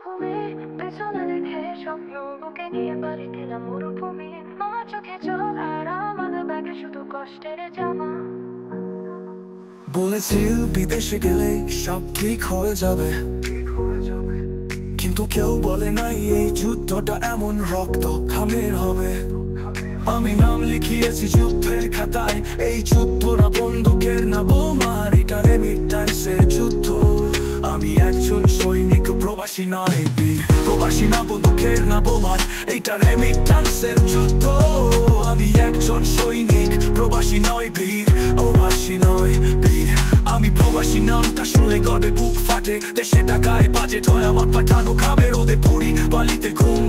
মরুভূমি পেছনে রেখে স্বপ্নগুলোকে নিয়ে বাড়ি দিলাম মরুভূমি। মা চোখে জল আর আমাদের ব্যাগে শুধু কষ্টের জামা। বলেছিল বিদেশে গেলে সব ঠিক হয়ে যাবে, কিন্তু কেউ বলে নাই এই যুদ্ধটা এমন রক্ত ঘামের হবে। আমি নাম লিখিয়েছি যুদ্ধের খাতায়, এই যুদ্ধ না বন্দুকের না বোমার, এটা রেমিট্যান্সের যুদ্ধ। আমি একজন সৈনিক, প্রবাসী নয় বীর, প্রবাসী না বন্দুকের না বোমার, এটা রেমিট্যান্সের যুদ্ধ। আমি একজন সৈনিক, প্রবাসী নয় বীর, প্রবাসী নয় বীর। আমি প্রবাসী নামটা শুনলে গর্বে বুক ফাটে, দেশে টাকায় বাজেট হয় আমার পাঠানো খাবে রোদে পুরি বালিতে ঘুম।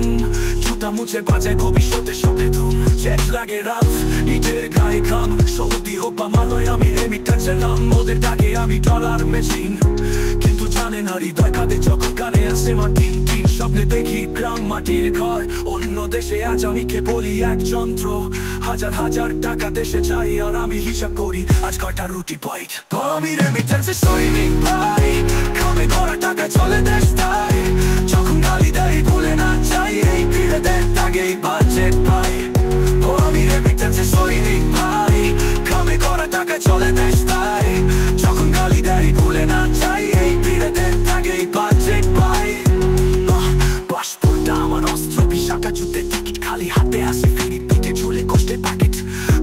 জুতা মুছে বাজায় ভবিষ্যতে শব্দে ধুম, জেট লাগে রাত ইটের গায়ে ঘাম। সৌদি হোক বা মালয় আমি রেমিট্যান্সের নাম, ওদের ডাকে আমি ডলার মেশিন। কিন্তু জানে না হৃদয় কাঁদে যখন কানে আসে মাটি তিন স্বপ্নে দেখি গ্রাম মাটির ঘর। অন্য দেশে আজ আমি কে বলি এক যন্ত্র, হাজার হাজার টাকা দেশে চাই আর আমি হিসাব করি আজ কয়টা রুটি পয়েট। তো আমি রেমিট্যান্সের সৈনিক ভাই, খাবে ভরা টাকা চলে দেশ তাই। যখন গালি দেয় ভুলে না চাই, এই ফিরে দেয় আগেই বাজেট পাই। ও আমি রেমিট্যান্সের সৈনিক ভাই, খাবে ভরা টাকা চলে দেশ তাই। যখন গালি দেয় ভুলে না চাই, এই ফিরে দেয় আগেই বাজেট পাই। পাসপোর্টটা আমার অস্ত্র, বিশাখা যুদ্ধের টিকিট, খালি হাতে আসে ফিরি পিঠে ঝুলে কষ্টের প্যাকেট।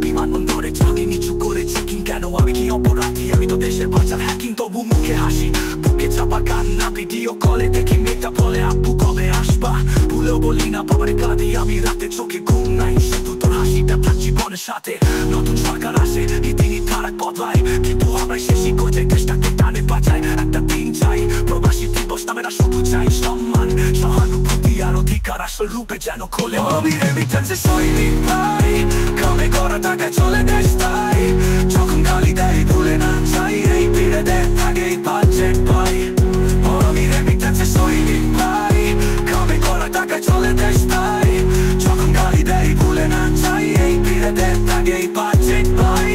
বিমানবন্দরে চাঁদি নিচু করে চেকিং, কেন আমি কি অপরাধী? আমি তো দেশের বাজার হ্যাকিং, তবু মুখে হাসি বুকে চাপা কান্না। ভিডিও কলে দেখি মেয়েটা বলে আব্বু কবে আসবা, ভুলেও বলি না বাবারে কাঁদি আমি রাতে, চোখে ঘুম নাই শুধু তোর হাসিটা থাক জীবনের সাথে। নতুন সরকার আসে রীতিনীতি ধারাক বদলায়, কিন্তু আমরা শেষই করতে দেশটাকে টানে বাঁচায়। একটা দিন চাই প্রবাসী দিবস নামে না, শুধু চাই সম্মান সহানুভূতি আর অধিকার আসল রূপে যেন খোলে। আমি রেমিট্যান্সের সৈনিক ভাই, কামে করা টাকা চলে দেশ তাই। যখন গালি দেয় ভুলে না চাই, এই ফিরে দেয় আগেই বাজেট পাই। আমি রেমিট্যান্সের সৈনিক ভাই, কামে করা টাকা চলে দেশ তাই। যখন গালি দেয় ভুলে না চাই, এই ফিরে দেয় আগেই বাজেট পাই।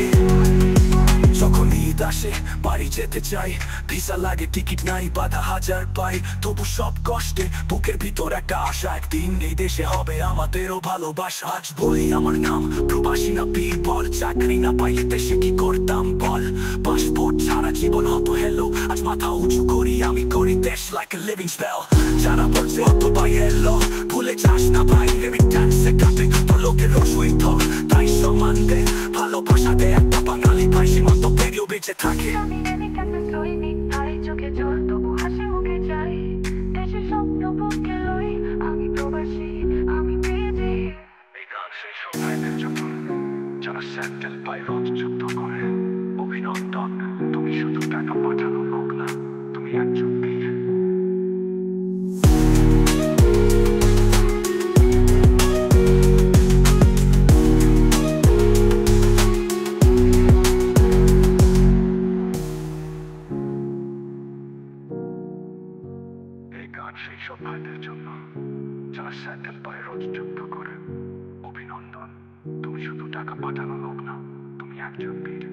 যখন ঈদ আসে বাড়ি যেতে চাই, ভিসা লাগে টিকিট নাই বাধা হাজার পাই। তবু সব কষ্টে বুকের ভিতর একটা আশা, একদিন এই দেশে হবে আমাদেরও ভালোবাসা। আজ বলি আমার নাম প্রবাসী না বীর, বল চাকরি না পাইলে দেশে কি করতাম বল। পাসপোর্ট ছাড়া জীবন হতো হেলো, আজ মাথা উঁচু করি আমি করি দেশ like a living spell। যারা বলছে অত পাই এলো, ভুলে যাস না ভাই রেমিট্যান্সে কাটে কত লোকের রসুই ধর। তাই সম্মান দে, ভালোবাসা দে, একটা বাঙালি ভাই সীমান্ত পেরিয়েও বেঁচে থাকে। আমি রেমিট্যান্সের সৈনিক ভাই, চোখে জল তবু হাসি মুখে যাই। দেশের স্বপ্ন বুকে লই, আমি প্রবাসী আমি বিজি। এই গান সেই সব ভাইদের জন্য যারা স্যান্ডেল পায়ে রোজ যুদ্ধ করে। অভিনন্দন, তুমি শুধু টাকা পাঠানো লোক না, তুমি একজন বীর। এই গান সেই সব ভাইদের জন্য যারা স্যান্ডেল পায়ে রোজ যুদ্ধ করে। অভিনন্দন, তুমি শুধু টাকা পাঠানো লোক না, তুমি একজন বীর।